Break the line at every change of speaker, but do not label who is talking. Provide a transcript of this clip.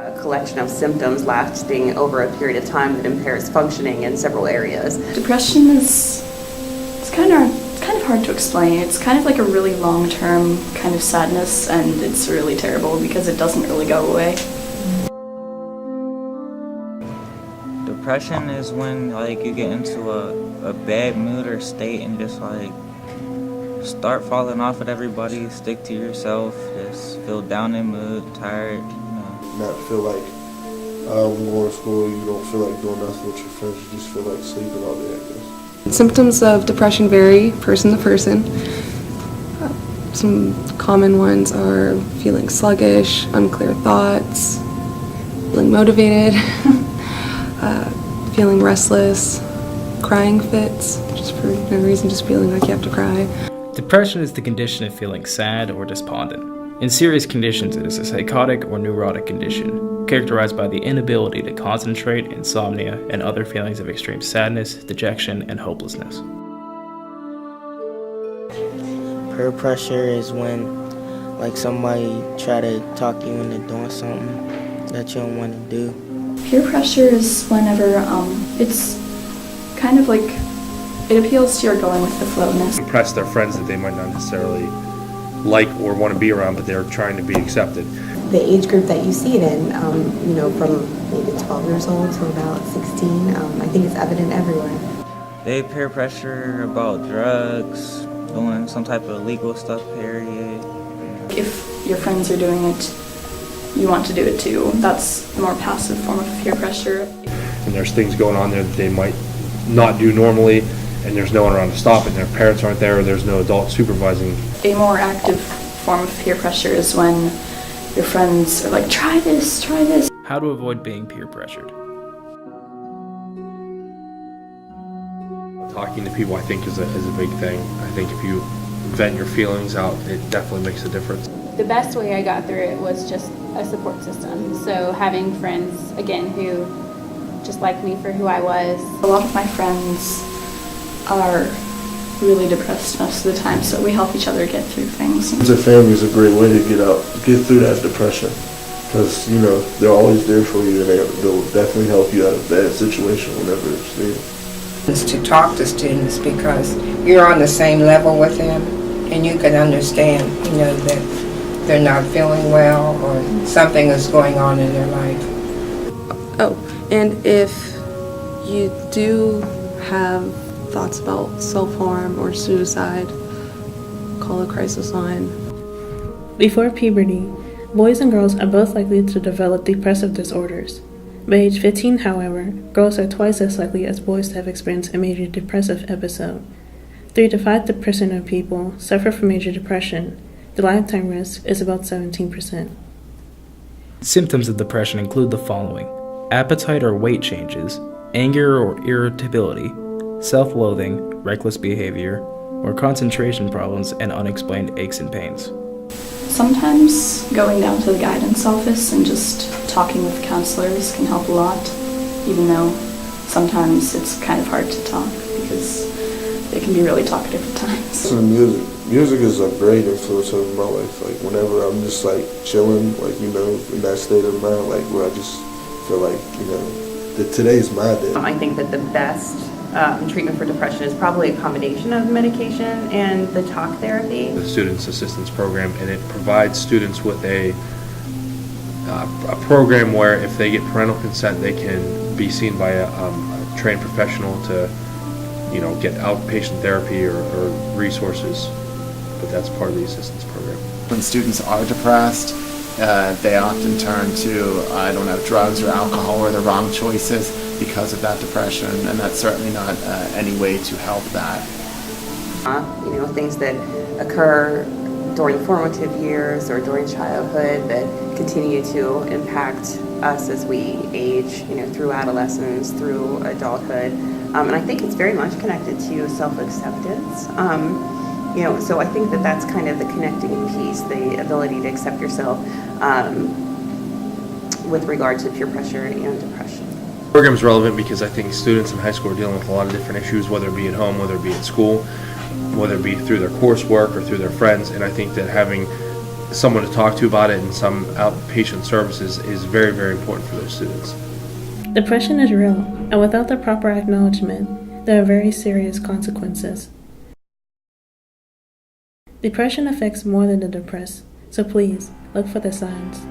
A collection of symptoms lasting over a period of time that impairs functioning in several areas.
Depression it's kind of hard to explain. It's kind of like a really long-term kind of sadness, and it's really terrible because it doesn't really go away.
Depression is when you get into a bad mood or state and just start falling off at everybody, stick to yourself, just feel down in mood, tired,
Not feel like when going to school you don't feel like doing nothing with your friends, you just feel like sleeping all day, I guess.
Symptoms of depression vary person to person. Some common ones are feeling sluggish, unclear thoughts, feeling motivated, feeling restless, crying fits, just for no reason, just feeling like you have to cry.
Depression is the condition of feeling sad or despondent. In serious conditions, it is a psychotic or neurotic condition, characterized by the inability to concentrate, insomnia, and other feelings of extreme sadness, dejection, and hopelessness.
Peer pressure is when somebody try to talk you into doing something that you don't want to do.
Peer pressure is whenever it's kind of like it appeals to your going with the flowness.
Impress their friends that they might not necessarily like or want to be around, but they're trying to be accepted.
The age group that you see it in, from maybe 12 years old to about 16, I think it's evident everywhere.
They peer pressure about drugs, doing some type of illegal stuff, period.
If your friends are doing it, you want to do it too. That's the more passive form of peer pressure.
And there's things going on there that they might not do normally, and there's no one around to stop it, and their parents aren't there, or there's no adult supervising.
A more active form of peer pressure is when your friends are like, try this, try this.
How to avoid being peer pressured.
Talking to people, I think, is a big thing. I think if you vent your feelings out, it definitely makes a difference.
The best way I got through it was just a support system. So having friends, again, who just liked me for who I was.
A lot of my friends are really depressed most of the time, so we help each other get through things.
As a family is a great way to get through that depression, because they're always there for you, and they'll definitely help you out of a bad situation whenever it's needed.
It's to talk to students because you're on the same level with them, and you can understand, that they're not feeling well or something is going on in their life.
Oh, and if you do have thoughts about self-harm or suicide, call a crisis line.
Before puberty, boys and girls are both likely to develop depressive disorders. By age 15, however, girls are twice as likely as boys to have experienced a major depressive episode. 3 to 5% of people suffer from major depression. The lifetime risk is about 17%.
Symptoms of depression include the following: appetite or weight changes, anger or irritability, self-loathing, reckless behavior, or concentration problems and unexplained aches and pains.
Sometimes going down to the guidance office and just talking with counselors can help a lot, even though sometimes it's kind of hard to talk because they can be really talkative at times.
Music is a great influence over my life. Whenever I'm just chilling, in that state of mind, where I just feel that today's my day.
I think that the best treatment for depression is probably a combination of medication and the talk therapy.
The Students Assistance Program, and it provides students with a program where if they get parental consent, they can be seen by a trained professional to get outpatient therapy or resources, but that's part of the assistance program.
When students are depressed, they often turn to, drugs or alcohol or the wrong choices because of that depression, and that's certainly not any way to help that.
Things that occur during formative years or during childhood that continue to impact us as we age, through adolescence, through adulthood. And I think it's very much connected to self-acceptance. So I think that that's kind of the connecting piece, the ability to accept yourself with regard to peer pressure and depression.
The program is relevant because I think students in high school are dealing with a lot of different issues, whether it be at home, whether it be at school, whether it be through their coursework or through their friends, and I think that having someone to talk to about it and some outpatient services is very, very important for those students.
Depression is real, and without the proper acknowledgement, there are very serious consequences. Depression affects more than the depressed, so please look for the signs.